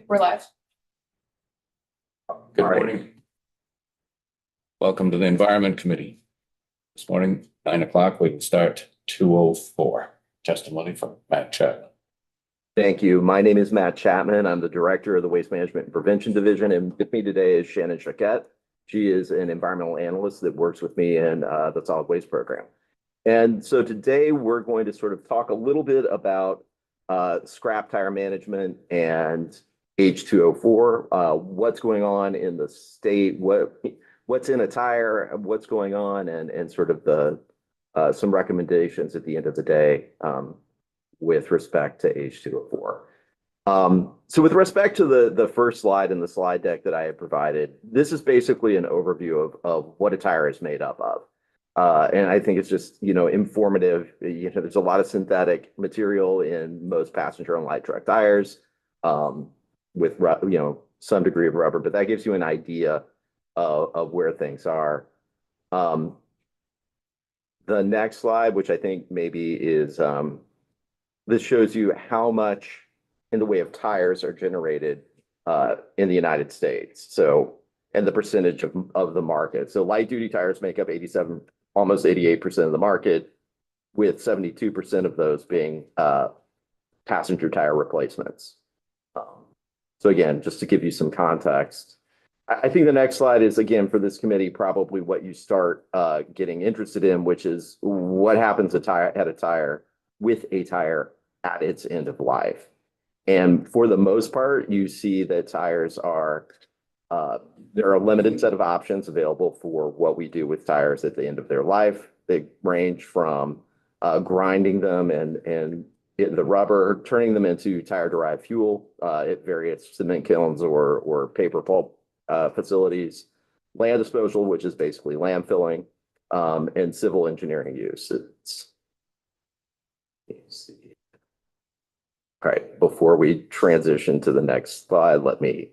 We're live. Good morning. Welcome to the Environment Committee. This morning, 9 o'clock, we can start 2:04. Testimony from Matt Chapman. Thank you. My name is Matt Chapman. I'm the Director of the Waste Management and Prevention Division, and with me today is Shannon Choquette. She is an environmental analyst that works with me in the solid waste program. And so today we're going to sort of talk a little bit about scrap tire management and H2O4, what's going on in the state, what's in a tire, what's going on, and sort of the some recommendations at the end of the day with respect to H2O4. So with respect to the first slide in the slide deck that I have provided, this is basically an overview of what a tire is made up of. And I think it's just, informative. There's a lot of synthetic material in most passenger and light truck tires, with, some degree of rubber, but that gives you an idea of where things are. The next slide, which I think maybe is, this shows you how much in the way of tires are generated in the United States. So, and the percentage of the market. So light duty tires make up 87, almost 88% of the market, with 72% of those being passenger tire replacements. So again, just to give you some context, I think the next slide is, again, for this committee, probably what you start getting interested in, which is what happens with a tire at its end of life. And for the most part, you see that tires are, there are a limited set of options available for what we do with tires at the end of their life. They range from grinding them and the rubber, turning them into tire-derived fuel at various cement kilns or paper pulp facilities, land disposal, which is basically landfilling, and civil engineering use. Let's see. All right, before we transition to the next slide, let me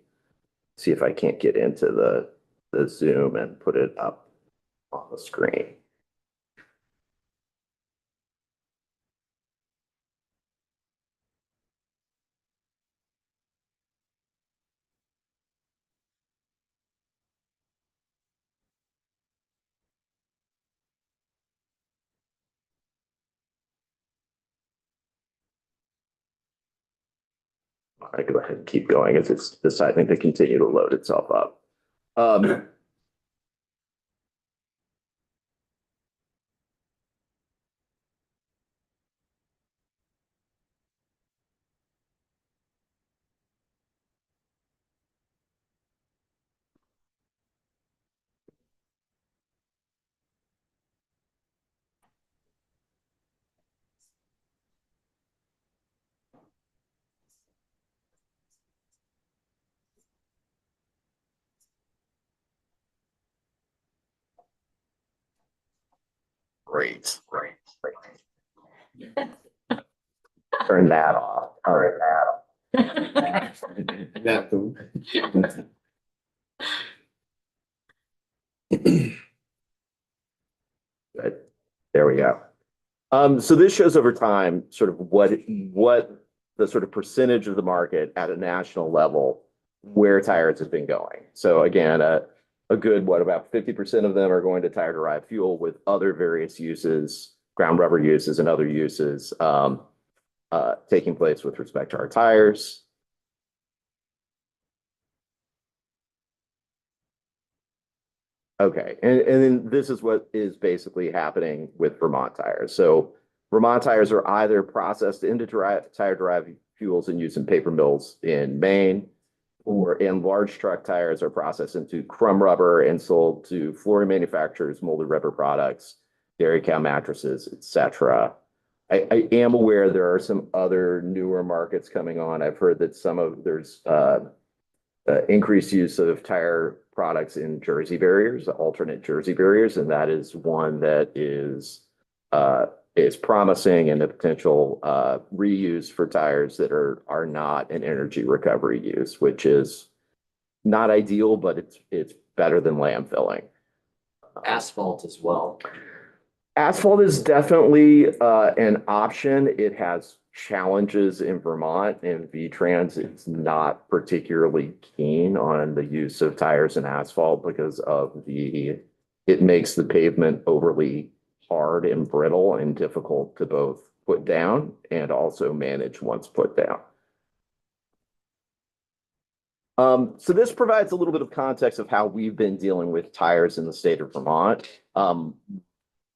see if I can't get into the Zoom and put it up on the screen. All right, go ahead and keep going as it's deciding to continue to load itself up. Great. Turn that off. Turn that off. Good. There we go. So this shows over time sort of what the sort of percentage of the market at a national level where tires have been going. So again, a good, about 50% of them are going to tire-derived fuel, with other various uses, ground rubber uses and other uses taking place with respect to our tires. Okay, and then this is what is basically happening with Vermont tires. So Vermont tires are either processed into tire-derived fuels and used in paper mills in Maine, or in large truck tires are processed into crumb rubber and sold to flooring manufacturers, molded rubber products, dairy cow mattresses, etc. I am aware there are some other newer markets coming on. I've heard that there's increased use of tire products in jersey barriers, alternate jersey barriers, and that is one that is promising, and a potential reuse for tires that are not an energy recovery use, which is not ideal, but it's better than landfilling. Asphalt as well. Asphalt is definitely an option. It has challenges in Vermont, and V-Trans is not particularly keen on the use of tires and asphalt because of it makes the pavement overly hard and brittle and difficult to both put down and also manage once put down. So this provides a little bit of context of how we've been dealing with tires in the state of Vermont.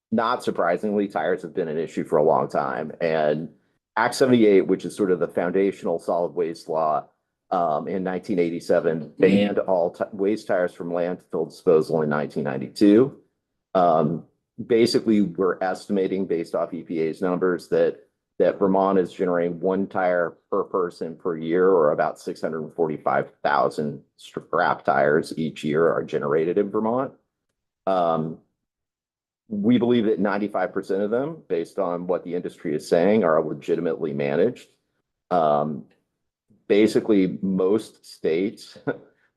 Not surprisingly, tires have been an issue for a long time. And Act 78, which is sort of the foundational solid waste law in 1987, banned all waste tires from landfill disposal in 1992. Basically, we're estimating based off EPA's numbers that Vermont is generating one tire per person per year, or about 645,000 scrap tires each year are generated in Vermont. We believe that 95% of them, based on what the industry is saying, are legitimately managed. Basically, most states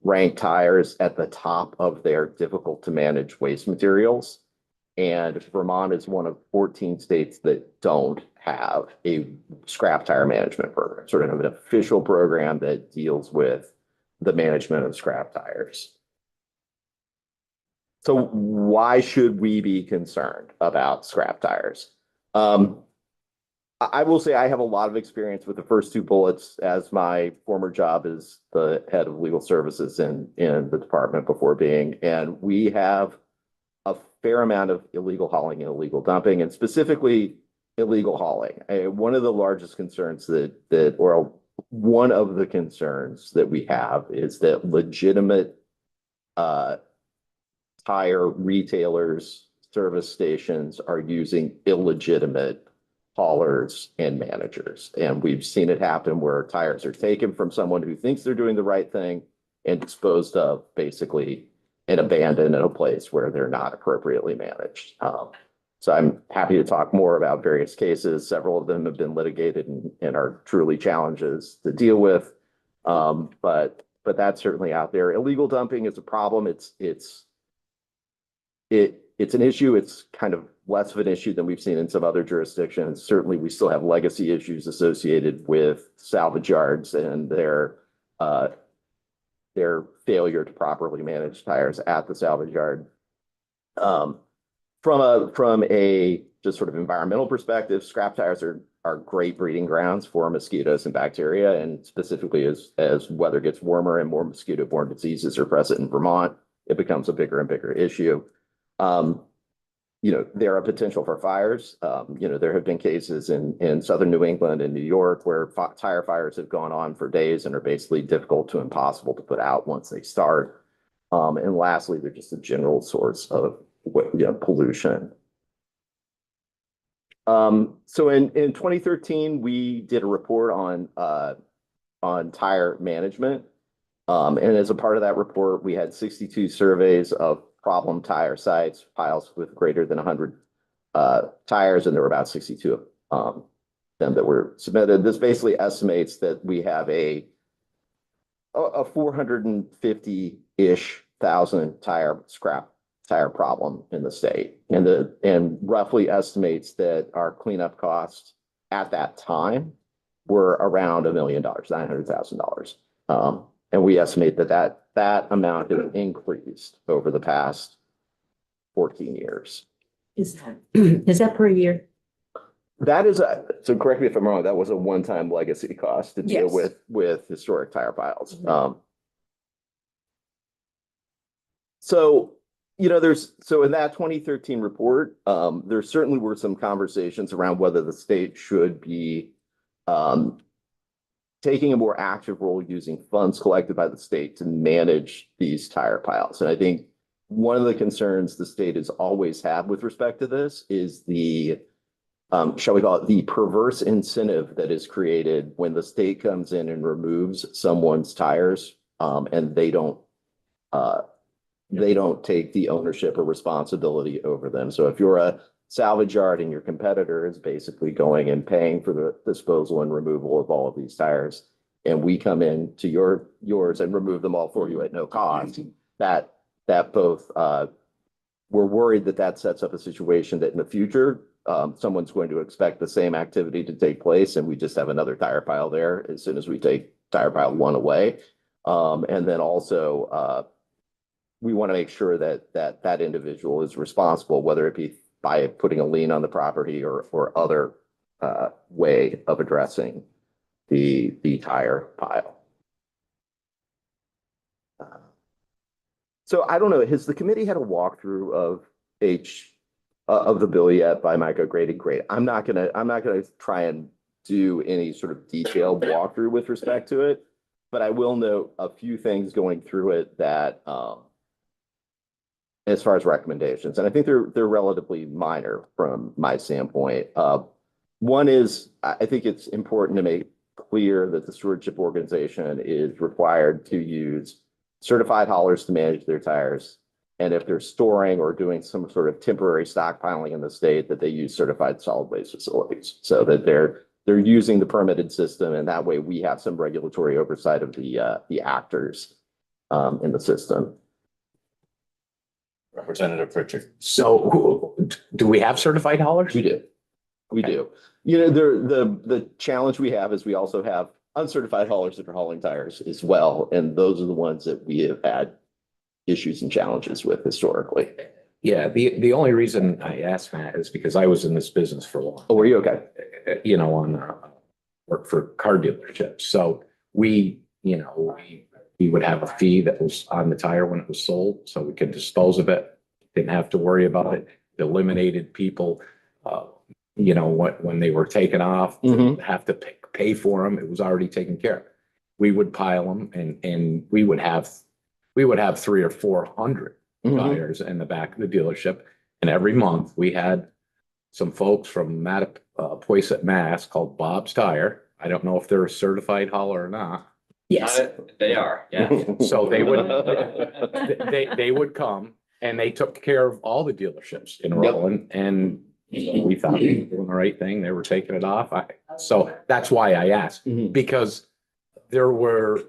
rank tires at the top of their difficult to manage waste materials. And Vermont is one of 14 states that don't have a scrap tire management program, sort of an official program that deals with the management of scrap tires. So why should we be concerned about scrap tires? I will say I have a lot of experience with the first two bullets, as my former job is the head of legal services in the department before being, and we have a fair amount of illegal hauling and illegal dumping, and specifically illegal hauling. One of the largest concerns or one of the concerns that we have is that legitimate tire retailers, service stations are using illegitimate haulers and managers. And we've seen it happen where tires are taken from someone who thinks they're doing the right thing and disposed of basically and abandoned in a place where they're not appropriately managed. So I'm happy to talk more about various cases. Several of them have been litigated and are truly challenges to deal with. But that's certainly out there. Illegal dumping is a problem. It's an issue. It's kind of less of an issue than we've seen in some other jurisdictions. Certainly, we still have legacy issues associated with salvage yards and their failure to properly manage tires at the salvage yard. From a just sort of environmental perspective, scrap tires are great breeding grounds for mosquitoes and bacteria, and specifically as weather gets warmer and more mosquito-borne diseases are present in Vermont, it becomes a bigger and bigger issue. There are potential for fires. There have been cases in southern New England and New York where tire fires have gone on for days and are basically difficult to impossible to put out once they start. And lastly, they're just a general source of pollution. So in 2013, we did a report on tire management. And as a part of that report, we had 62 surveys of problem tire sites, piles with greater than 100 tires, and there were about 62 of them that were submitted. This basically estimates that we have a 450-ish thousand scrap tire problem in the state, and roughly estimates that our cleanup costs at that time were around $1 million, $900,000. And we estimate that amount has increased over the past 14 years. Is that per year? That is so correct me if I'm wrong, that was a one-time legacy cost to deal Yes. with historic tire piles. So in that 2013 report, there certainly were some conversations around whether the state should be taking a more active role using funds collected by the state to manage these tire piles. And I think one of the concerns the state has always had with respect to this is the, shall we call it, the perverse incentive that is created when the state comes in and removes someone's tires, and they don't take the ownership or responsibility over them. So if you're a salvage yard and your competitor is basically going and paying for the disposal and removal of all of these tires, and we come in to yours and remove them all for you at no cost, that both we're worried that that sets up a situation that in the future, someone's going to expect the same activity to take place, and we just have another tire pile there as soon as we take tire pile one away. And then also, we want to make sure that that individual is responsible, whether it be by putting a lien on the property or other way of addressing the tire pile. So I don't know, has the committee had a walkthrough of the bill yet by Micah Grady? Great. I'm not gonna try and do any sort of detailed walkthrough with respect to it, but I will note a few things going through it that as far as recommendations, and I think they're relatively minor from my standpoint. One is, I think it's important to make clear that the stewardship organization is required to use certified haulers to manage their tires. And if they're storing or doing some sort of temporary stockpiling in the state, that they use certified solid waste facilities, so that they're using the permitted system, and that way we have some regulatory oversight of the actors in the system. Representative Pritchard. So do we have certified haulers? We do. We do. You know, the challenge we have is we also have uncertified haulers that are hauling tires as well. And those are the ones that we have had issues and challenges with historically. Yeah, the only reason I asked Matt is because I was in this business for a long. Oh, were you okay? You know, on work for car dealerships. So we would have a fee that was on the tire when it was sold, so we could dispose of it. Didn't have to worry about it. Eliminated people, when they were taken off, have to pay for them. It was already taken care of. We would pile them, and we would have 300 or 400 tires in the back of the dealership. And every month we had some folks from Mattapoisett, Mass, called Bob's Tire. I don't know if they're a certified hauler or not. Yes. They are, yeah. So they would come, and they took care of all the dealerships in Rutland, and we thought they were doing the right thing. They were taking it off. So that's why I asked, because there were,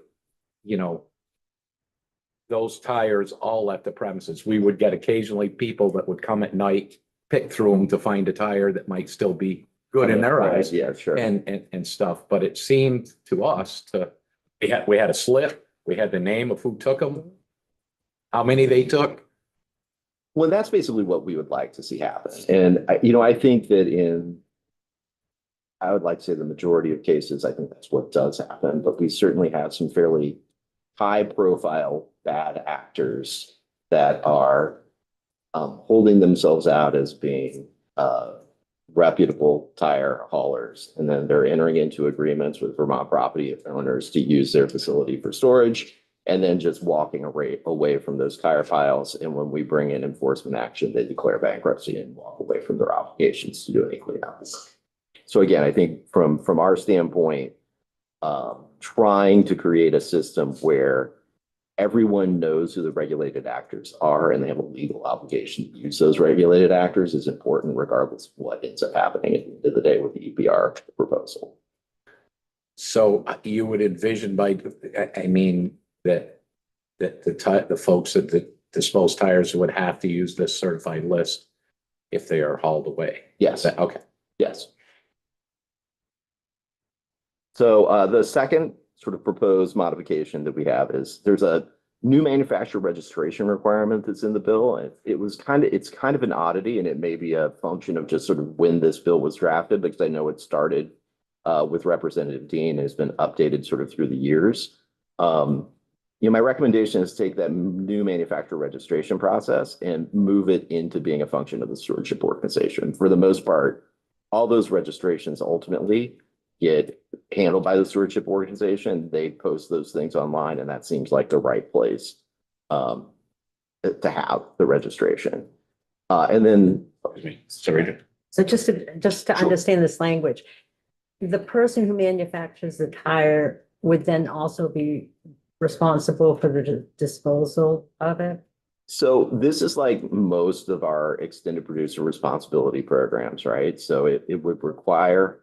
those tires all at the premises. We would get occasionally people that would come at night, pick through them to find a tire that might still be good in their eyes. Yeah, sure. And stuff. But it seemed to us we had a slip. We had the name of who took them, how many they took. Well, that's basically what we would like to see happen. And I think that I would like to say the majority of cases, I think that's what does happen, but we certainly have some fairly high profile bad actors that are holding themselves out as being reputable tire haulers. And then they're entering into agreements with Vermont property owners to use their facility for storage, and then just walking away from those tire piles. And when we bring in enforcement action, they declare bankruptcy and walk away from their obligations to do any cleanups. So again, I think from our standpoint, trying to create a system where everyone knows who the regulated actors are and they have a legal obligation to use those regulated actors is important, regardless of what ends up happening at the end of the day with the EPR proposal. So you would envision that the folks that dispose tires would have to use this certified list if they are hauled away. Yes. Okay. Yes. So the second sort of proposed modification that we have is there's a new manufacturer registration requirement that's in the bill. And it's kind of an oddity, and it may be a function of just sort of when this bill was drafted, because I know it started with Representative Dean and has been updated sort of through the years. My recommendation is take that new manufacturer registration process and move it into being a function of the stewardship organization. For the most part, all those registrations ultimately get handled by the stewardship organization. They post those things online, and that seems like the right place to have the registration. And then, Sorry. So just to understand this language, the person who manufactures the tire would then also be responsible for the disposal of it? so this is like most of our extended producer responsibility programs, right? So it would require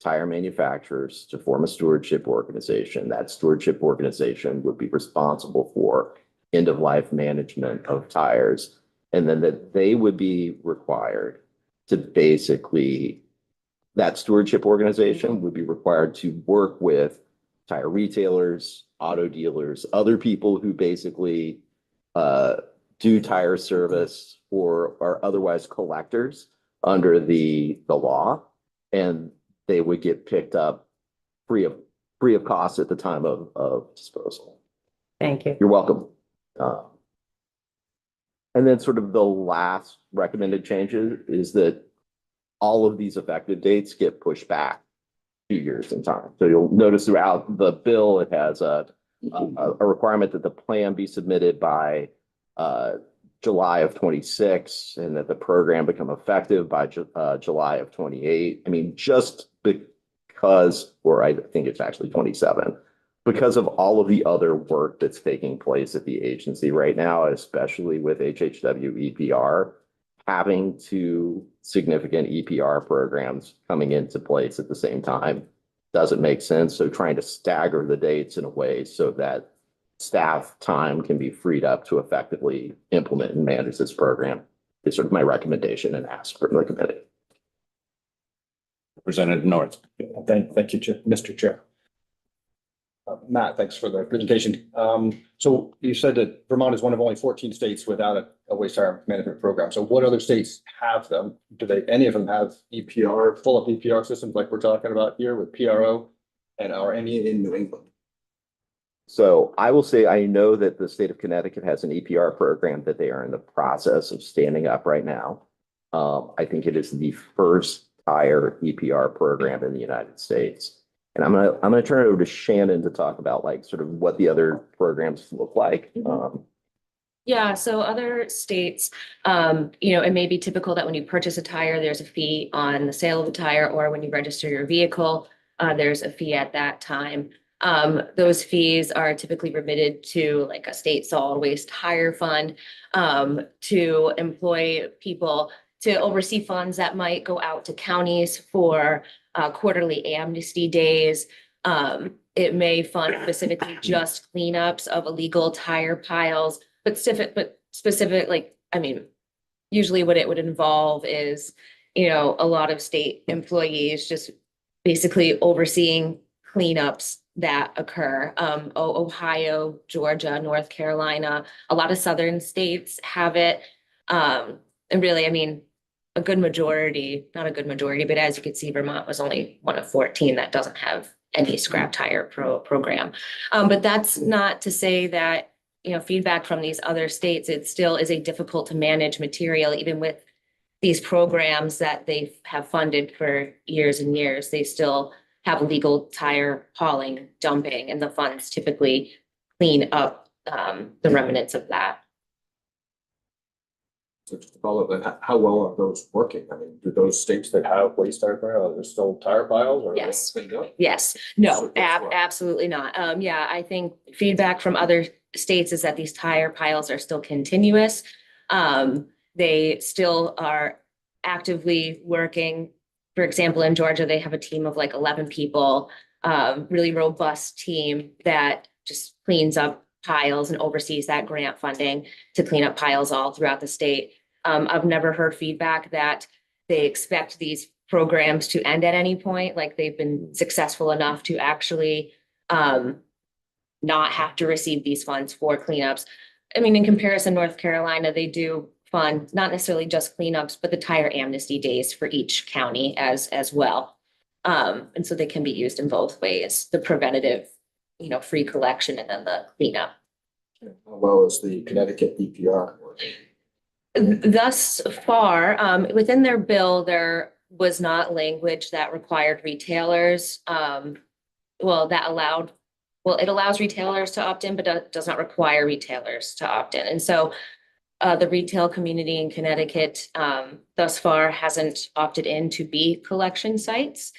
tire manufacturers to form a stewardship organization. That stewardship organization would be responsible for end-of-life management of tires. And then that they would be required to basically, that stewardship organization would be required to work with tire retailers, auto dealers, other people who basically do tire service or are otherwise collectors under the law. And they would get picked up free of cost at the time of disposal. Thank you. You're welcome. And then sort of the last recommended changes is that all of these effective dates get pushed back 2 years in time. So you'll notice throughout the bill, it has a requirement that the plan be submitted by July of 26 and that the program become effective by July of 28. I mean, just because, or I think it's actually 27, because of all of the other work that's taking place at the agency right now, especially with HHW EPR, having two significant EPR programs coming into place at the same time doesn't make sense. So trying to stagger the dates in a way so that staff time can be freed up to effectively implement and manage this program is sort of my recommendation and ask for the committee. Representative North. Thank you, Mr. Chair. Matt, thanks for the presentation. So you said that Vermont is one of only 14 states without a waste tire management program. So what other states have them? Any of them have EPR, full up EPR systems like we're talking about here with PRO, and are any in New England? So I will say, I know that the state of Connecticut has an EPR program that they are in the process of standing up right now. I think it is the first tire EPR program in the United States. And I'm gonna turn it over to Shannon to talk about like sort of what the other programs look like. Yeah, so other states, it may be typical that when you purchase a tire, there's a fee on the sale of the tire, or when you register your vehicle, there's a fee at that time. Those fees are typically remitted to like a state solid waste hire fund, to employ people to oversee funds that might go out to counties for quarterly amnesty days. It may fund specifically just cleanups of illegal tire piles, but specific, like, I mean, usually what it would involve is, a lot of state employees just basically overseeing cleanups that occur. Ohio, Georgia, North Carolina, a lot of southern states have it. And really, I mean, a good majority, not a good majority, but as you can see, Vermont was only one of 14 that doesn't have any scrap tire program. But that's not to say that, feedback from these other states, it still is a difficult to manage material, even with these programs that they have funded for years and years. They still have legal tire hauling, dumping, and the funds typically clean up the remnants of that. So just to follow up, then, how well are those working? I mean, do those states that have waste tire piles, are there still tire piles? Or Yes. No? Yes, no, So that's why. absolutely not. Yeah, I think feedback from other states is that these tire piles are still continuous. They still are actively working. For example, in Georgia, they have a team of like 11 people, really robust team that just cleans up piles and oversees that grant funding to clean up piles all throughout the state. I've never heard feedback that they expect these programs to end at any point, like they've been successful enough to actually not have to receive these funds for cleanups. I mean, in comparison, North Carolina, they do fund not necessarily just cleanups, but the tire amnesty days for each county as well. And so they can be used in both ways, the preventative, free collection and then the cleanup. How well is the Connecticut EPR working? Thus far, within their bill, there was not language that required retailers, it allows retailers to opt in, but does not require retailers to opt in. And so the retail community in Connecticut thus far hasn't opted in to be collection sites.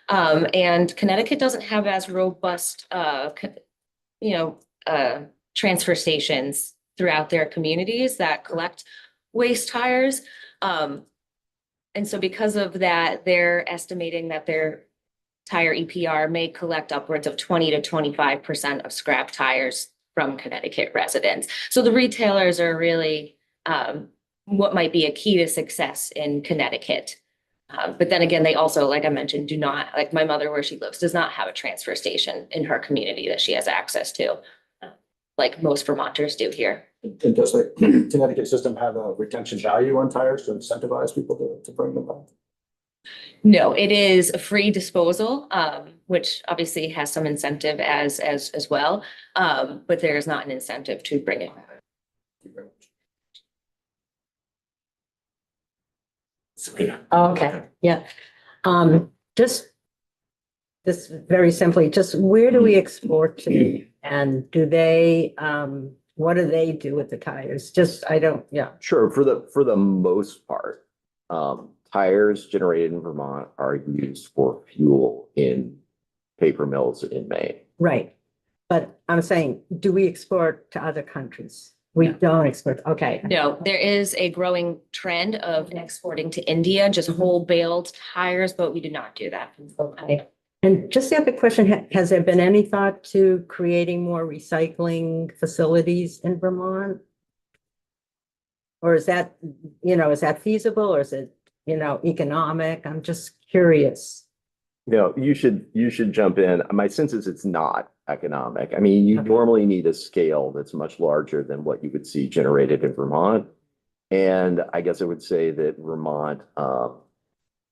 And Connecticut doesn't have as robust, transfer stations throughout their communities that collect waste tires. And so because of that, they're estimating that their tire EPR may collect upwards of 20 to 25% of scrap tires from Connecticut residents. So the retailers are really what might be a key to success in Connecticut. But then again, they also, like I mentioned, do not, like my mother where she lives, does not have a transfer station in her community that she has access to, like most Vermonters do here. And does the Connecticut system have a retention value on tires to incentivize people to bring them back? No, it is a free disposal, which obviously has some incentive as well. But there is not an incentive to bring it back. Thank you very much. Okay, yeah. Just this very simply, just where do we export to? And do they, what do they do with the tires? Just, I don't, yeah. Sure, for the most part, tires generated in Vermont are used for fuel in paper mills in Maine. Right. But I'm saying, do we export to other countries? We don't export, okay. No, there is a growing trend of exporting to India, just whole baled tires, but we do not do that. Okay. And just the other question, has there been any thought to creating more recycling facilities in Vermont? Or is that, is that feasible or is it, economic? I'm just curious. No, you should jump in. My sense is it's not economic. I mean, you Okay. normally need a scale that's much larger than what you would see generated in Vermont. And I guess I would say that Vermont,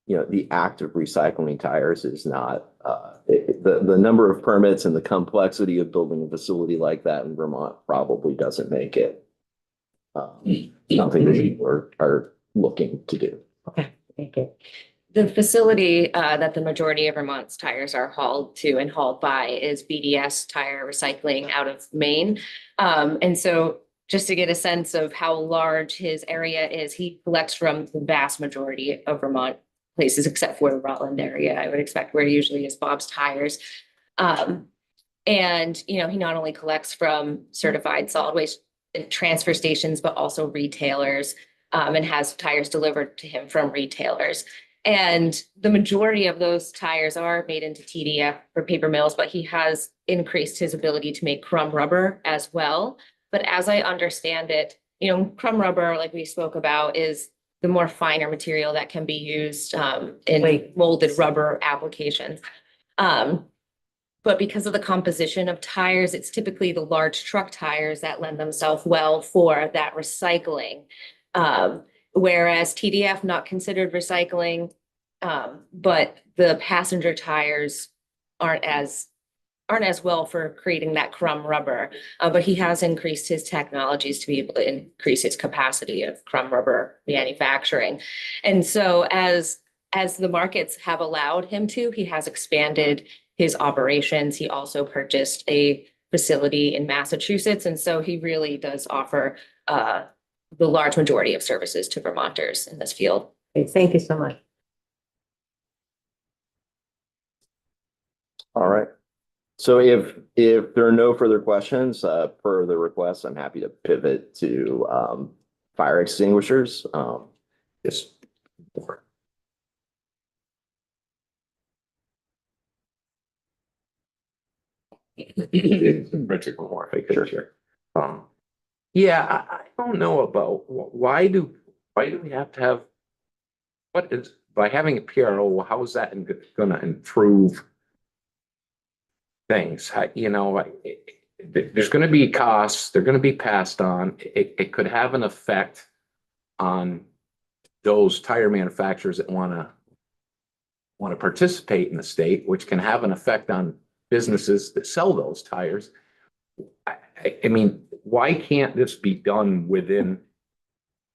the act of recycling tires is not, the number of permits and the complexity of building a facility like that in Vermont probably doesn't make it something that people are looking to do. Okay, thank you. The facility that the majority of Vermont's tires are hauled to and hauled by is BDS Tire Recycling out of Maine. And so just to get a sense of how large his area is, he collects from the vast majority of Vermont places, except for the Rutland area, I would expect, where usually is Bob's Tires. And, he not only collects from certified solid waste transfer stations, but also retailers, and has tires delivered to him from retailers. And the majority of those tires are made into TDF for paper mills, but he has increased his ability to make crumb rubber as well. But as I understand it, crumb rubber, like we spoke about, is the more finer material that can be used in molded rubber applications. But because of the composition of tires, it's typically the large truck tires that lend themselves well for that recycling. Whereas TDF not considered recycling, but the passenger tires aren't as well for creating that crumb rubber. But he has increased his technologies to be able to increase his capacity of crumb rubber manufacturing. And so as the markets have allowed him to, he has expanded his operations. He also purchased a facility in Massachusetts. And so he really does offer the large majority of services to Vermonters in this field. Okay, thank you so much. All right. So if there are no further questions, per the request, I'm happy to pivot to fire extinguishers. Yes. Richard More if I could here. Yeah, I don't know about why do we have to have, what is, by having a PRO, how is that gonna improve things? There's gonna be costs, they're gonna be passed on. It could have an effect on those tire manufacturers that wanna participate in the state, which can have an effect on businesses that sell those tires. I mean, why can't this be done within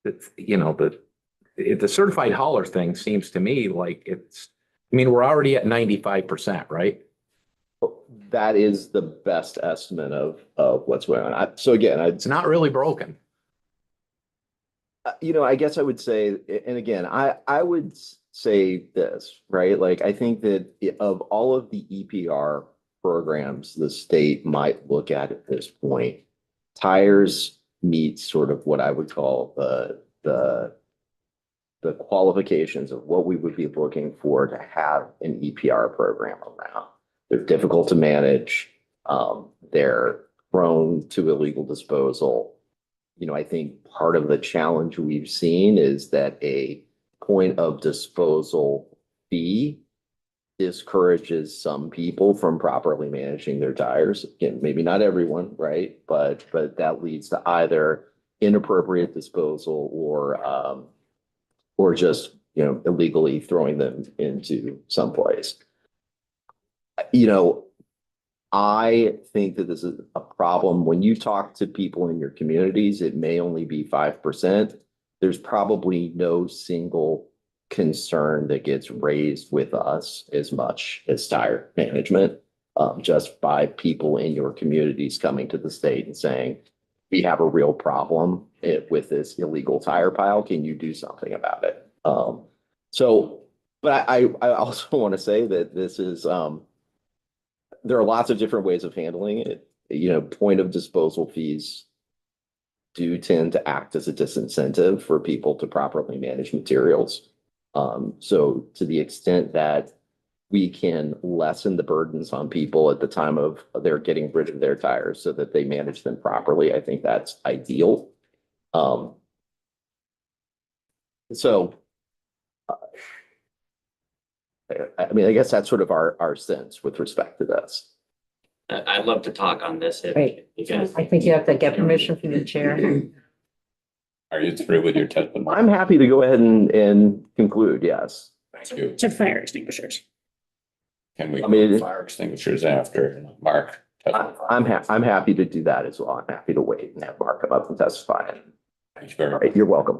the certified hauler thing seems to me like we're already at 95%, right? That is the best estimate of what's going on. So again, It's not really broken. I guess I would say, and again, I would say this, right? Like, I think that of all of the EPR programs the state might look at this point, tires meet sort of what I would call the qualifications of what we would be looking for to have an EPR program around. They're difficult to manage. They're prone to illegal disposal. I think part of the challenge we've seen is that a point of disposal fee discourages some people from properly managing their tires. Again, maybe not everyone, right? But that leads to either inappropriate disposal or just, illegally throwing them into someplace. I think that this is a problem. When you talk to people in your communities, it may only be 5%. There's probably no single concern that gets raised with us as much as tire management, just by people in your communities coming to the state and saying, we have a real problem with this illegal tire pile. Can you do something about it? But I also want to say that this is, there are lots of different ways of handling it. Point of disposal fees do tend to act as a disincentive for people to properly manage materials. So to the extent that we can lessen the burdens on people at the time of their getting rid of their tires so that they manage them properly, I think that's ideal. So I guess that's sort of our sense with respect to this. I'd love to talk on this if Great. you guys. I think you have to get permission from the chair. Are you through with your testimony? I'm happy to go ahead and conclude, yes. Thank you. To fire extinguishers. Can we I mean, fire extinguishers after Mark? I'm happy to do that as well. I'm happy to wait and have Mark come up and testify. Thank you very All much. right, you're welcome.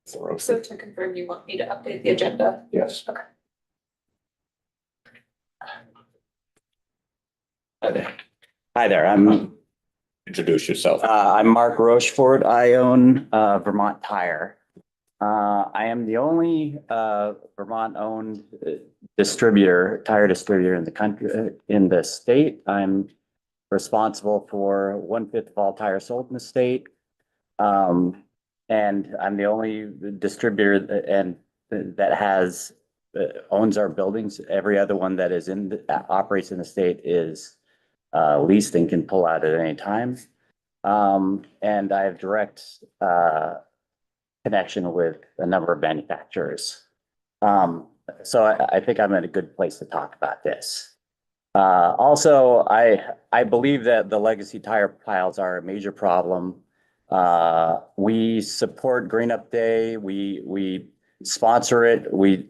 So to confirm, you want me to update the agenda? Yes. Okay. Hi there, I'm Introduce yourself. Mark Rochefort. I own Vermont Tire. I am the only Vermont-owned tire distributor in the country, in the state. I'm responsible for 1/5 of all tires sold in the state. And I'm the only distributor that has owns our buildings. Every other one that is operates in the state is leased and can pull out at any time. And I have direct connection with a number of manufacturers. So I think I'm in a good place to talk about this. Also, I believe that the legacy tire piles are a major problem. We support Green Up Day. We sponsor it. We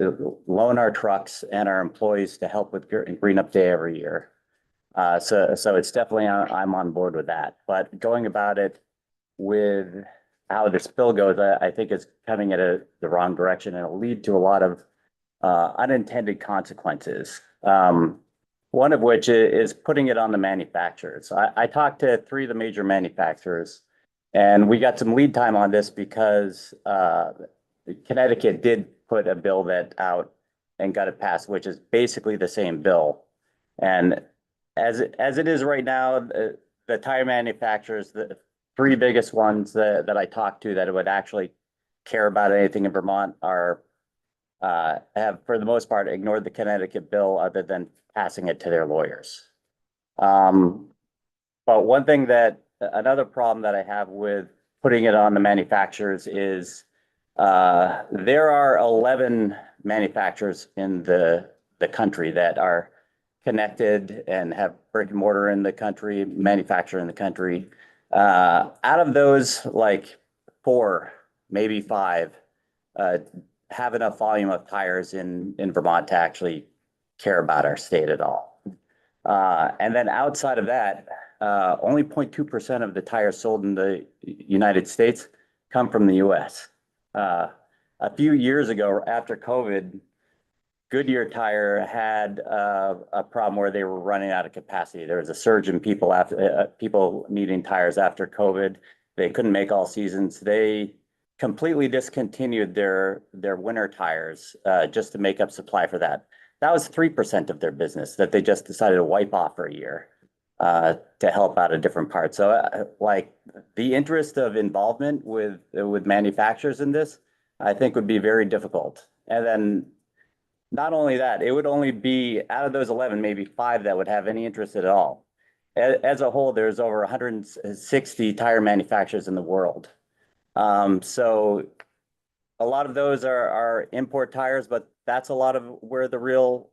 loan our trucks and our employees to help with Green Up Day every year. So it's definitely, I'm on board with that. But going about it with how this bill goes, I think it's coming at the wrong direction, and it'll lead to a lot of unintended consequences. One of which is putting it on the manufacturers. I talked to 3 of the major manufacturers, and we got some lead time on this because Connecticut did put a bill that out and got it passed, which is basically the same bill. And as it is right now, the tire manufacturers, the 3 biggest ones that I talked to that would actually care about anything in Vermont have, for the most part, ignored the Connecticut bill other than passing it to their lawyers. But another problem that I have with putting it on the manufacturers is there are 11 manufacturers in the country that are connected and have brick and mortar in the country, manufacture in the country. Out of those, like 4, maybe 5, have enough volume of tires in Vermont to actually care about our state at all. And then outside of that, only 0.2% of the tires sold in the United States come from the US. A few years ago, after COVID, Goodyear Tire had a problem where they were running out of capacity. There was a surge in people needing tires after COVID. They couldn't make all seasons. They completely discontinued their winter tires just to make up supply for that. That was 3% of their business that they just decided to wipe off for a year to help out a different part. So like the interest of involvement with manufacturers in this, I think would be very difficult. And then not only that, it would only be out of those 11, maybe 5 that would have any interest at all. as a whole, there's over 160 tire manufacturers in the world. So a lot of those are import tires, but that's a lot of where the real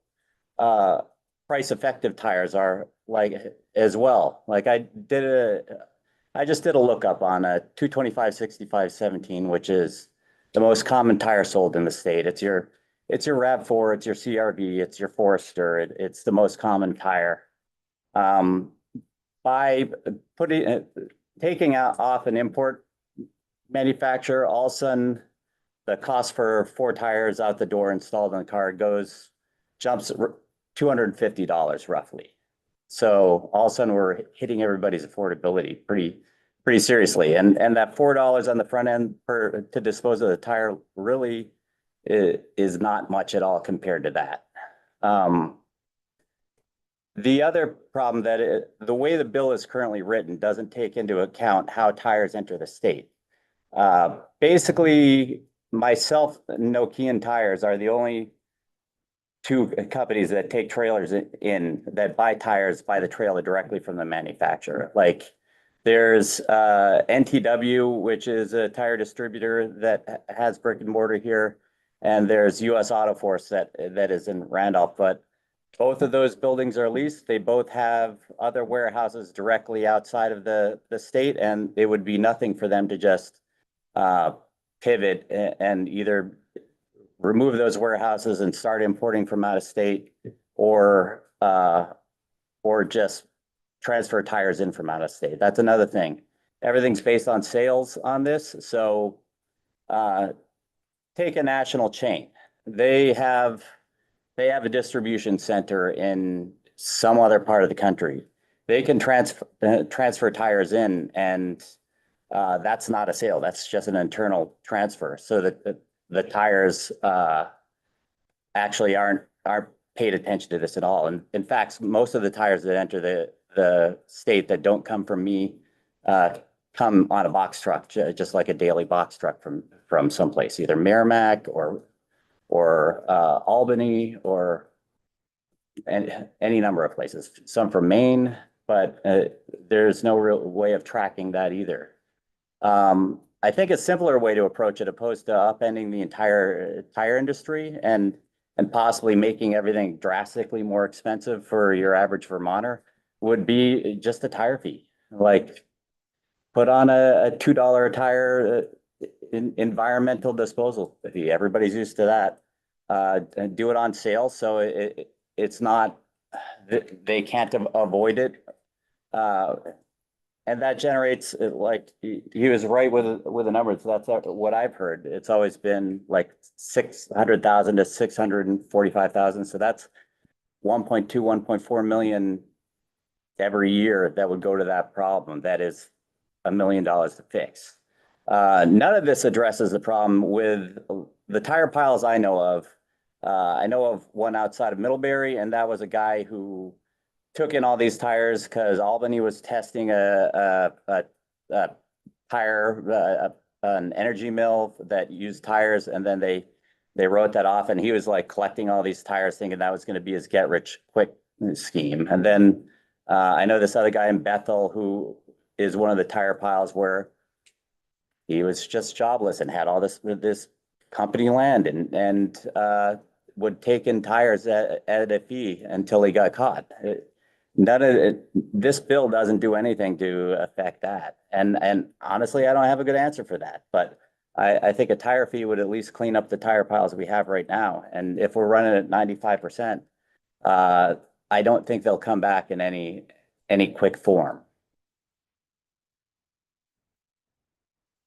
price effective tires are like as well. Like I just did a lookup on a 225/65/17, which is the most common tire sold in the state. It's your RAV4, it's your CRV, it's your Forester. It's the most common tire. By taking off an import manufacturer, all of a sudden the cost for 4 tires out the door installed in the car jumps $250 roughly. So all of a sudden we're hitting everybody's affordability pretty seriously. And that $4 on the front end to dispose of the tire really is not much at all compared to that. The other problem the way the bill is currently written doesn't take into account how tires enter the state. Basically, myself and Nokian Tires are the only 2 companies that take trailers that buy tires by the trailer directly from the manufacturer. Like there's NTW, which is a tire distributor that has brick and mortar here, and there's US Auto Force that is in Randolph. But both of those buildings are leased. They both have other warehouses directly outside of the state, and it would be nothing for them to just pivot and either remove those warehouses and start importing from out of state, or just transfer tires in from out of state. That's another thing. Everything's based on sales on this. So take a national chain. They have a distribution center in some other part of the country. They can transfer tires in, and that's not a sale. That's just an internal transfer. So that the tires actually aren't paid attention to this at all. And in fact, most of the tires that enter the state that don't come from me come on a box truck, just like a daily box truck from someplace, either Merrimack or Albany or any number of places. Some from Maine, but there's no real way of tracking that either. I think a simpler way to approach it, opposed to upending the entire tire industry and possibly making everything drastically more expensive for your average Vermonter, would be just a tire fee. Like put on a $2 tire environmental disposal fee. Everybody's used to that. And do it on sale, so it's not, they can't avoid it. And that generates, like he was right with the numbers. That's what I've heard. It's always been like 600,000 to 645,000. So that's 1.2, 1.4 million every year that would go to that problem. That is $1 million to fix. None of this addresses the problem with the tire piles I know of. I know of one outside of Middlebury, and that was a guy who took in all these tires because Albany was testing a tire, an energy mill that used tires, and then they wrote that off, and he was like collecting all these tires thinking that was going to be his get rich quick scheme. And then I know this other guy in Bethel who is one of the tire piles where he was just jobless and had all this company land and would take in tires at a fee until he got caught. None of it, this bill doesn't do anything to affect that. And honestly, I don't have a good answer for that, but I think a tire fee would at least clean up the tire piles we have right now. And if we're running at 95%, I don't think they'll come back in any quick form.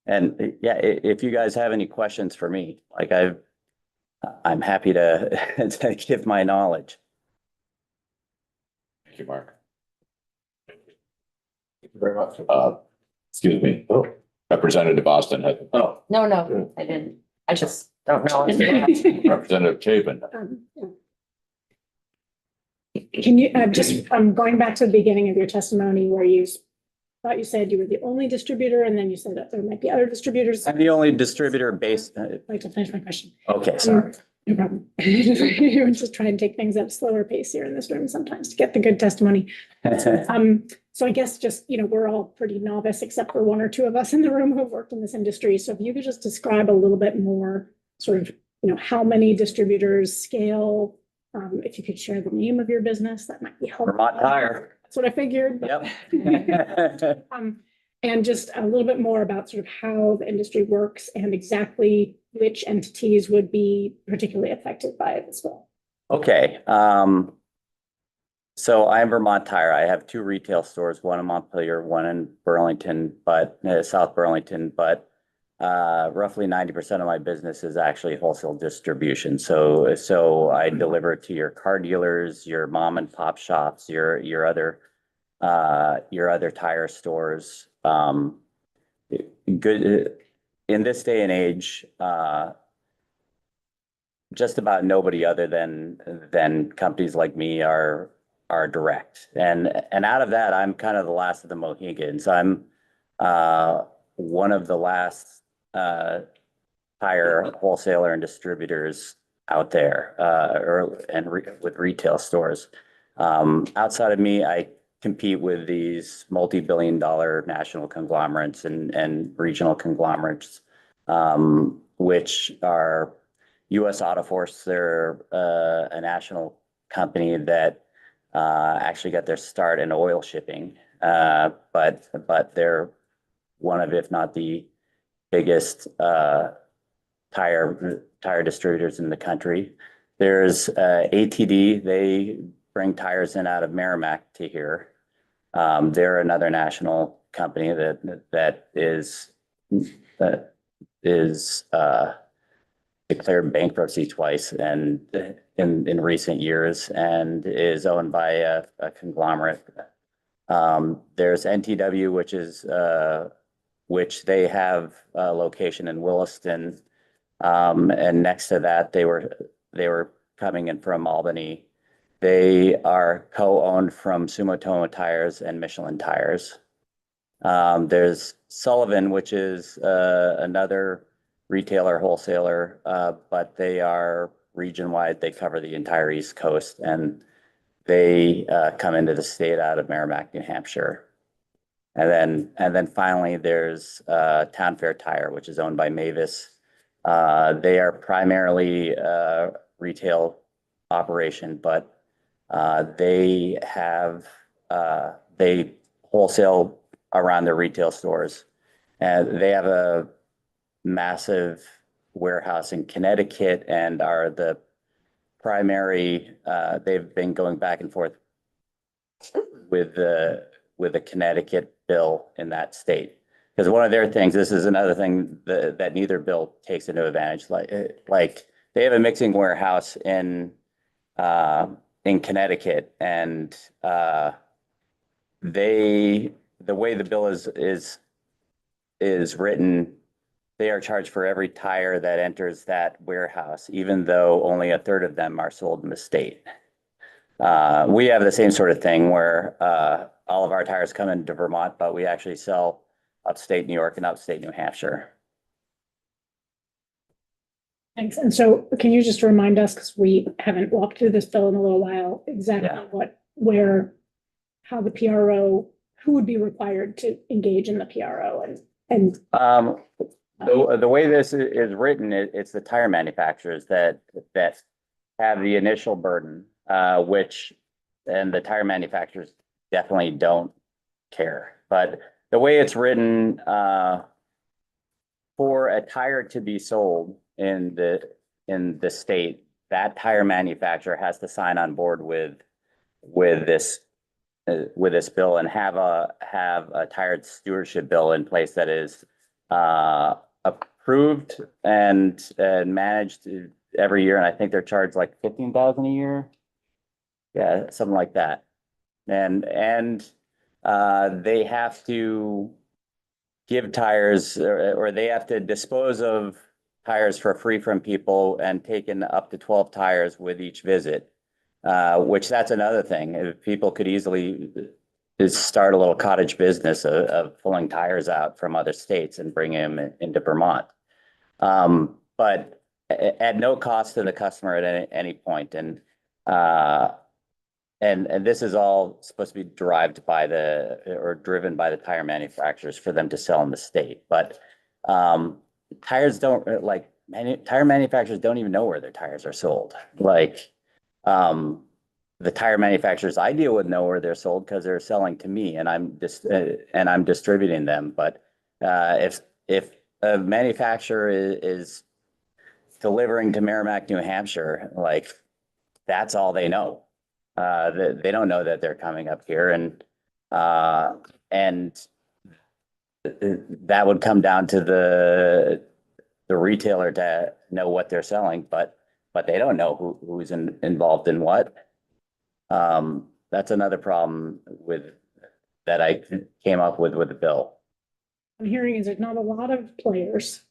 And yeah, if you guys have any questions for me, like I'm happy to, to give my knowledge. Thank you, Mark. Thank you very much. Excuse me. Oh, Representative Austin had, No, I didn't. I just don't know. Representative Chapin. Can you, going back to the beginning of your testimony where you thought you said you were the only distributor, and then you said that there might be other distributors. I'm the only distributor based. I'd like to finish my question. Okay, sorry. No problem. You just try and take things at a slower pace here in this room sometimes to get the good testimony. So I guess just, we're all pretty novice, except for one or two of us in the room who've worked in this industry. So if you could just describe a little bit more sort of, how many distributors, scale, if you could share the name of your business, that might be helpful. Vermont Tire. That's what I figured. but- Yep. And just a little bit more about sort of how the industry works and exactly which entities would be particularly affected by it as well. Okay, so I'm Vermont Tire. I have 2 retail stores, one in Montpelier, one in Burlington, but South Burlington, but roughly 90% of my business is actually wholesale distribution. So I deliver to your car dealers, your mom and pop shops, your other tire stores. Good in this day and age, just about nobody other than companies like me are direct. And out of that, I'm kind of the last of the Mohegans. I'm one of the last tire wholesaler and distributors out there, with retail stores. Outside of me, I compete with these multi-billion-dollar national conglomerates and regional conglomerates, which are U.S. Auto Force. They're a national company that actually got their start in oil shipping, but they're one of, if not the biggest tire distributors in the country. There's ATD. They bring tires in out of Merrimack to here. They're another national company that is declared bankruptcy twice and in recent years and is owned by a conglomerate. There's NTW, which they have a location in Williston, and next to that they were coming in from Albany. They are co-owned from Sumitomo Tires and Michelin Tires. There's Sullivan, which is another retailer, wholesaler, but they are region-wide. They cover the entire East Coast, and they come into the state out of Merrimack, New Hampshire. And then finally, there's Town Fair Tire, which is owned by Mavis. They are primarily a retail operation, but they wholesale around their retail stores, and they have a massive warehouse in Connecticut and are the primary. They've been going back and forth with the Connecticut bill in that state, because one of their things, this is another thing that neither bill takes into advantage. Like they have a mixing warehouse in Connecticut, and the way the bill is written, they are charged for every tire that enters that warehouse, even though only a third of them are sold in the state. We have the same sort of thing where all of our tires come into Vermont, but we actually sell upstate New York and upstate New Hampshire. Thanks. And so can you just remind us, because we haven't walked through this bill in a little while, exactly how the PRO, who would be required to engage in the PRO and The way this is written, it's the tire manufacturers that have the initial burden, and the tire manufacturers definitely don't care. But the way it's written, for a tire to be sold in the state, that tire manufacturer has to sign on board with this bill and have a tire stewardship bill in place that is approved and managed every year. And I think they're charged like $15,000 a year. Yeah, something like that. And they have to give tires, or they have to dispose of tires for free from people and take in up to 12 tires with each visit, which that's another thing. If people could easily start a little cottage business of pulling tires out from other states and bring them into Vermont. But at no cost to the customer at any point. And and this is all supposed to be derived by or driven by the tire manufacturers for them to sell in the state. But tires don't tire manufacturers don't even know where their tires are sold. The tire manufacturers I deal with know where they're sold because they're selling to me and I'm distributing them. But if a manufacturer is delivering to Merrimack, New Hampshire, that's all they know. They don't know that they're coming up here, and that would come down to the retailer to know what they're selling, but they don't know who's involved in what. That's another problem that I came up with the bill. I'm hearing is there's not a lot of players.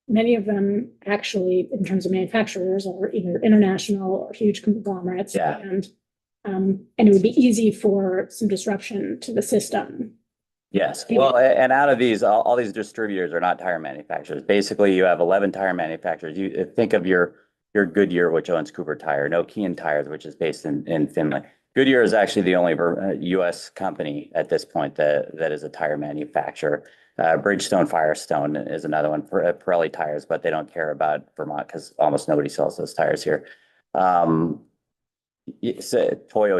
Many of them actually, in terms of manufacturers, are either international or huge conglomerates. Yeah. And it would be easy for some disruption to the system. Yes, well, and out of these, all these distributors are not tire manufacturers. Basically, you have 11 tire manufacturers. You think of your Goodyear, which owns Cooper Tire, Nokian Tires, which is based in Finland. Goodyear is actually the only US company at this point that is a tire manufacturer. Bridgestone Firestone is another one for Pirelli tires, but they don't care about Vermont because almost nobody sells those tires here. Toyo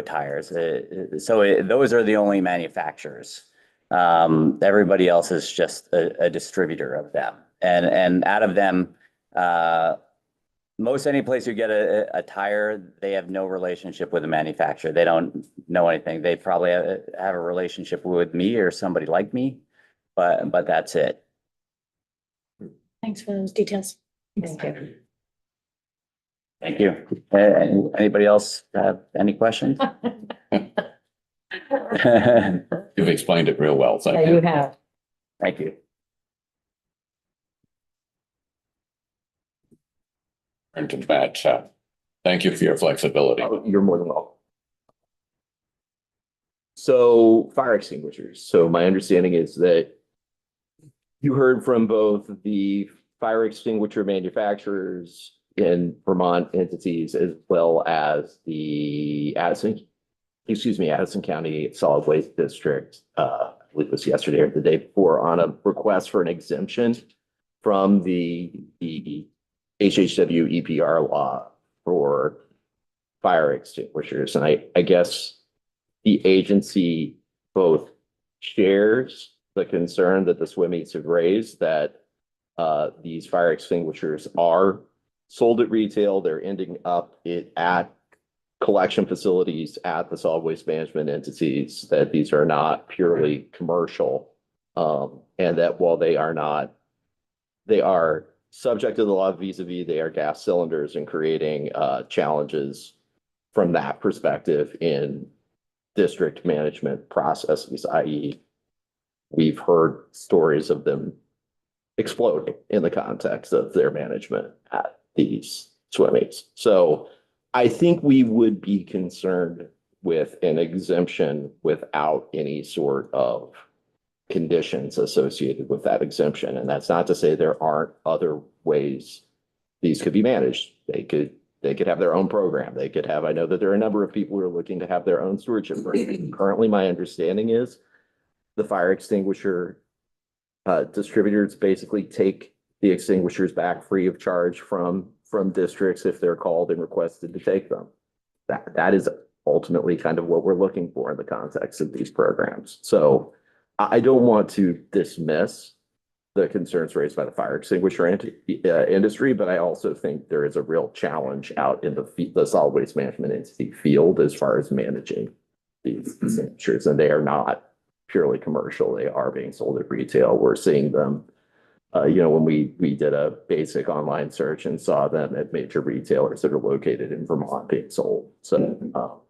tires. Those are the only manufacturers. Everybody else is just a distributor of them. And out of them, most any place you get a tire, they have no relationship with the manufacturer. They don't know anything. They probably have a relationship with me or somebody like me, but that's it. Thanks for those details. Thank you. Thank you. Anybody else have any questions? You've explained it real well. Yeah, Thank you you. have. Thank you. And to Matt, thank you for your flexibility. Oh, you're more than welcome. So fire extinguishers. So my understanding is that you heard from both the fire extinguisher manufacturers in Vermont entities as well as the Addison County Solid Waste District, I believe it was yesterday or the day before, on a request for an exemption from the HHW EPR law for fire extinguishers. And I guess the agency both shares the concern that the SWMEs have raised that these fire extinguishers are sold at retail. They're ending up at collection facilities at the solid waste management entities, that these are not purely commercial. And that while they are subject to the law vis-a-vis, they are gas cylinders and creating challenges from that perspective in district management processes, i.e. we've heard stories of them exploding in the context of their management at these SWMEs. So I think we would be concerned with an exemption without any sort of conditions associated with that exemption. And that's not to say there aren't other ways these could be managed. They could have their own program. They could have, I know that there are a number of people who are looking to have their own stewardship program. Currently, my understanding is the fire extinguisher distributors basically take the extinguishers back free of charge from districts if they're called and requested to take them. That is ultimately kind of what we're looking for in the context of these programs. So I don't want to dismiss the concerns raised by the fire extinguisher industry, but I also think there is a real challenge out in the solid waste management entity field as far as managing these extinguishers, and they are not purely commercial. They are being sold at retail. We're seeing them, when we did a basic online search and saw them at major retailers that are located in Vermont being sold. So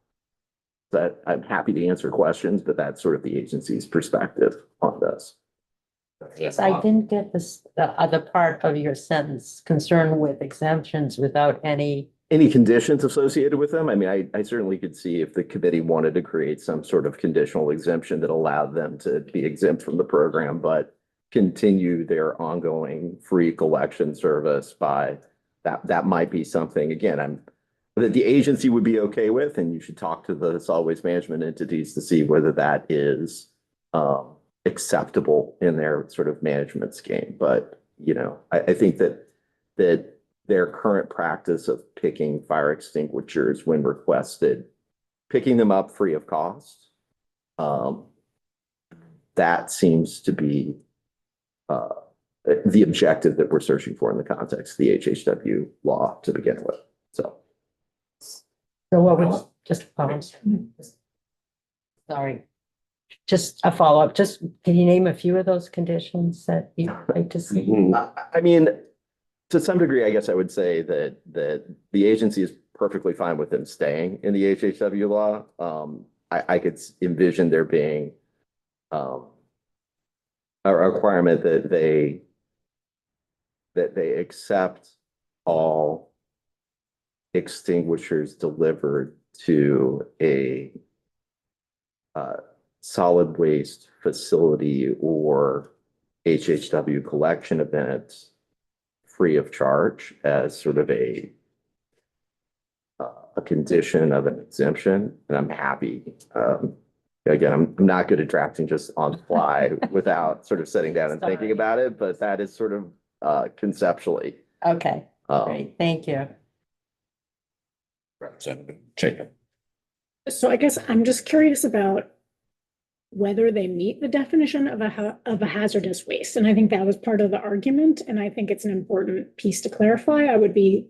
that I'm happy to answer questions, but that's sort of the agency's perspective on this. Yes, I didn't get the other part of your sentence, concerned with exemptions without any. Any conditions associated with them? I mean, I certainly could see if the committee wanted to create some sort of conditional exemption that allowed them to be exempt from the program, but continue their ongoing free collection service by that might be something. Again, that the agency would be okay with, and you should talk to the solid waste management entities to see whether that is acceptable in their sort of management scheme. But, you know, I think that their current practice of picking fire extinguishers when requested, picking them up free of cost, that seems to be the objective that we're searching for in the context of the HHW law to begin with. So. So what would, just pause. Sorry. Just a follow-up, just, can you name a few of those conditions that you'd like to see? I mean, to some degree, I guess I would say that the agency is perfectly fine with them staying in the HHW law. I could envision there being a requirement that they accept all extinguishers delivered to a solid waste facility or HHW collection event free of charge as sort of a condition of an exemption. And I'm happy. Again, I'm not good at drafting just on the fly without sort of sitting down and thinking about it, but that is sort of conceptually. Okay, great, thank you. Representative Jacob. So I guess I'm just curious about whether they meet the definition of a hazardous waste. And I think that was part of the argument. And I think it's an important piece to clarify. I would be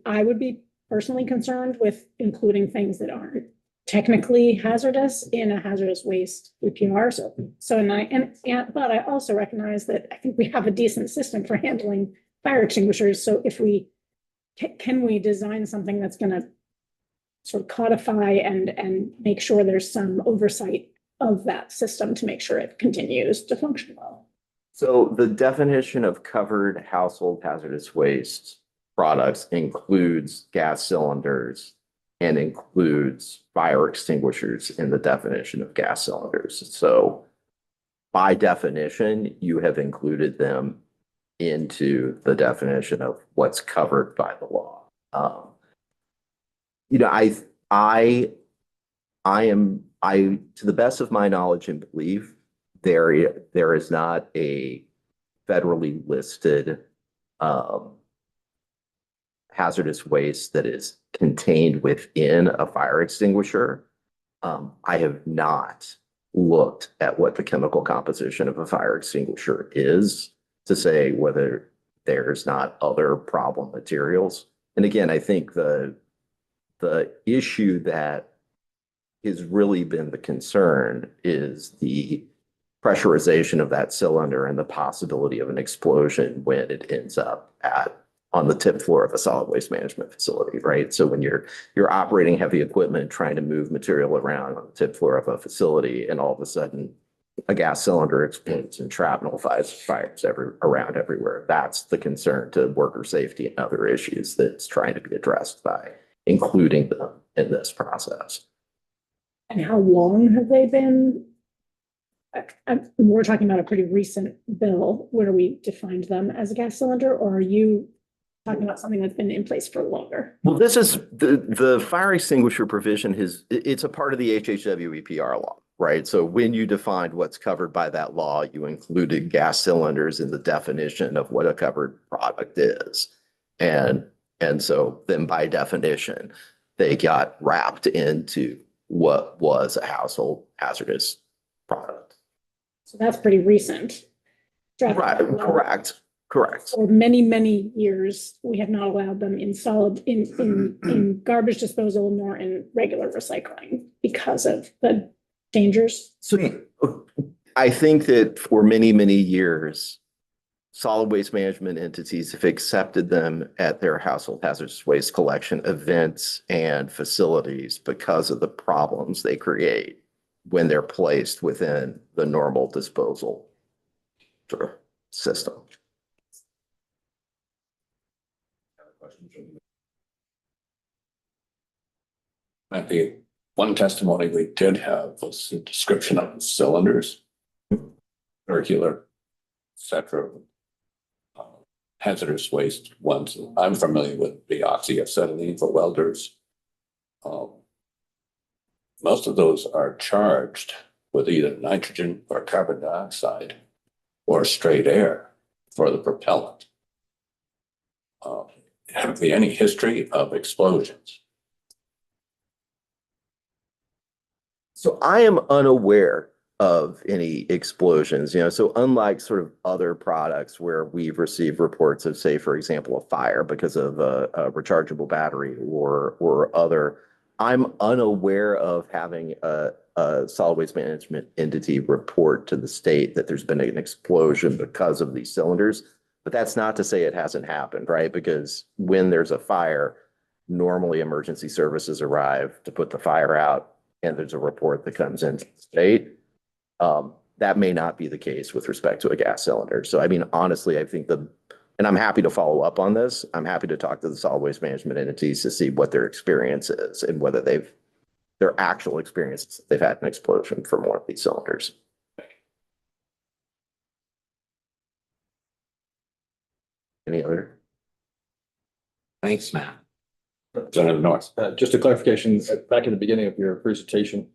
personally concerned with including things that aren't technically hazardous in a hazardous waste EPR. But I also recognize that I think we have a decent system for handling fire extinguishers. So if can we design something that's going to sort of codify and make sure there's some oversight of that system to make sure it continues to function well? So the definition of covered household hazardous waste products includes gas cylinders and includes fire extinguishers in the definition of gas cylinders. So by definition, you have included them into the definition of what's covered by the law. You know, I to the best of my knowledge and belief, there is not a federally listed hazardous waste that is contained within a fire extinguisher. I have not looked at what the chemical composition of a fire extinguisher is to say whether there's not other problem materials. And again, I think the issue that has really been the concern is the pressurization of that cylinder and the possibility of an explosion when it ends up on the tip floor of a solid waste management facility, right? So when you're operating heavy equipment, trying to move material around on the tip floor of a facility, and all of a sudden a gas cylinder explodes and shrapnel fires around everywhere. That's the concern to worker safety and other issues that's trying to be addressed by including them in this process. And how long have they been? We're talking about a pretty recent bill where we defined them as a gas cylinder, or are you talking about something that's been in place for longer? Well, this is the fire extinguisher provision it's a part of the HHW EPR law, right? So when you defined what's covered by that law, you included gas cylinders in the definition of what a covered product is. And so then by definition, they got wrapped into what was a household hazardous product. So that's pretty recent. Right, correct. For many, many years, we have not allowed them in garbage disposal nor in regular recycling because of the dangers. So I think that for many, many years, solid waste management entities have accepted them at their household hazardous waste collection events and facilities because of the problems they create when they're placed within the normal disposal sort of system. Might be one testimony we did have was a description of the cylinders, circular, et cetera. Hazardous waste ones. I'm familiar with the oxyacetylene for welders. Most of those are charged with either nitrogen or carbon dioxide or straight air for the propellant. Have there any history of explosions? So I am unaware of any explosions, so unlike sort of other products where we've received reports of, say, for example, a fire because of a rechargeable battery or other, I'm unaware of having a solid waste management entity report to the state that there's been an explosion because of these cylinders. But that's not to say it hasn't happened, right? Because when there's a fire, normally emergency services arrive to put the fire out, and there's a report that comes into the state. That may not be the case with respect to a gas cylinder. So, I mean, honestly, I think and I'm happy to follow up on this. I'm happy to talk to the solid waste management entities to see what their experience is and whether their actual experience, they've had an explosion from one of these cylinders. Any other? Thanks, Matt. Senator North. Just a clarification, back in the beginning of your presentation,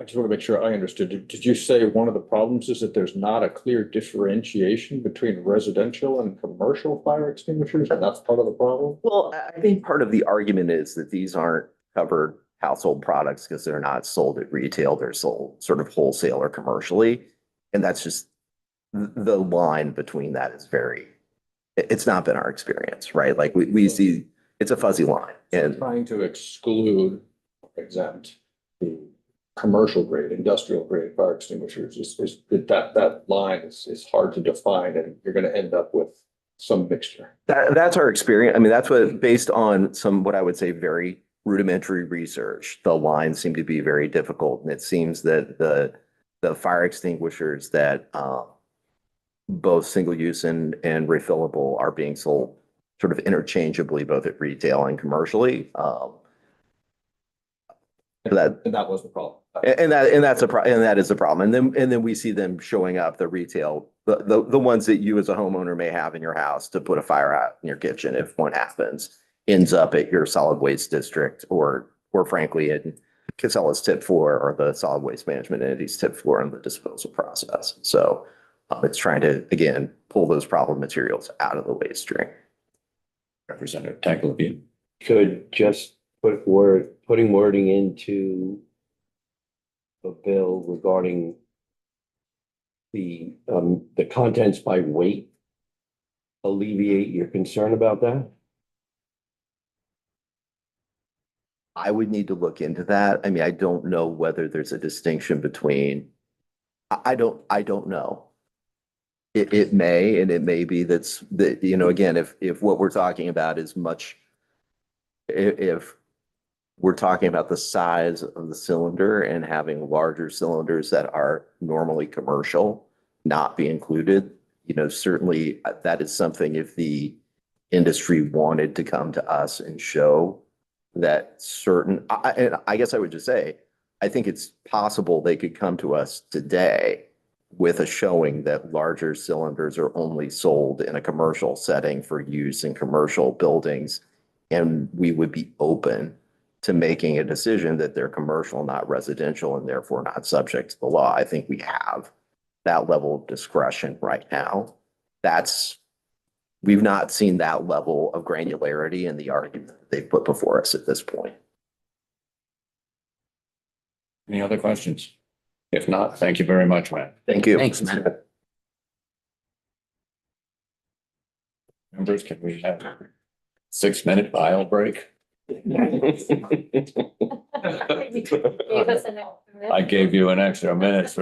I just want to make sure I understood. Did you say one of the problems is that there's not a clear differentiation between residential and commercial fire extinguishers, and that's part of the problem? Well, I think part of the argument is that these aren't covered household products because they're not sold at retail. They're sold sort of wholesale or commercially. And that's just the line between that is it's not been our experience, right? Like we see it's a fuzzy line. And Trying to exclude, exempt the commercial grade, industrial grade fire extinguishers is that line is hard to define, and you're going to end up with some mixture. that's our experience. I mean, that's based on what I would say very rudimentary research, the lines seem to be very difficult. And it seems that the fire extinguishers that both single use and refillable are being sold sort of interchangeably, both at retail and commercially. And that was the problem. And that is a problem. And then we see them showing up, the retail, the ones that you as a homeowner may have in your house to put a fire out in your kitchen if one happens, ends up at your solid waste district or frankly in Casella's tip floor or the solid waste management entity's tip floor in the disposal process. So it's trying to, again, pull those problem materials out of the waste stream. Representative Taglevian. Could just putting wording into a bill regarding the contents by weight alleviate your concern about that? I would need to look into that. I mean, I don't know whether there's a distinction between, I don't know. It may, and it may be that, again, if what we're talking about is if we're talking about the size of the cylinder and having larger cylinders that are normally commercial not be included, certainly that is something if the industry wanted to come to us and show that and I guess I would just say, I think it's possible they could come to us today with a showing that larger cylinders are only sold in a commercial setting for use in commercial buildings. And we would be open to making a decision that they're commercial, not residential, and therefore not subject to the law. I think we have that level of discretion right now. We've not seen that level of granularity in the argument that they've put before us at this point. Any other questions? If not, thank you very much, Matt. Thank you. Thanks, Matt. Members, can we have a 6-minute aisle break? I gave you an extra minute for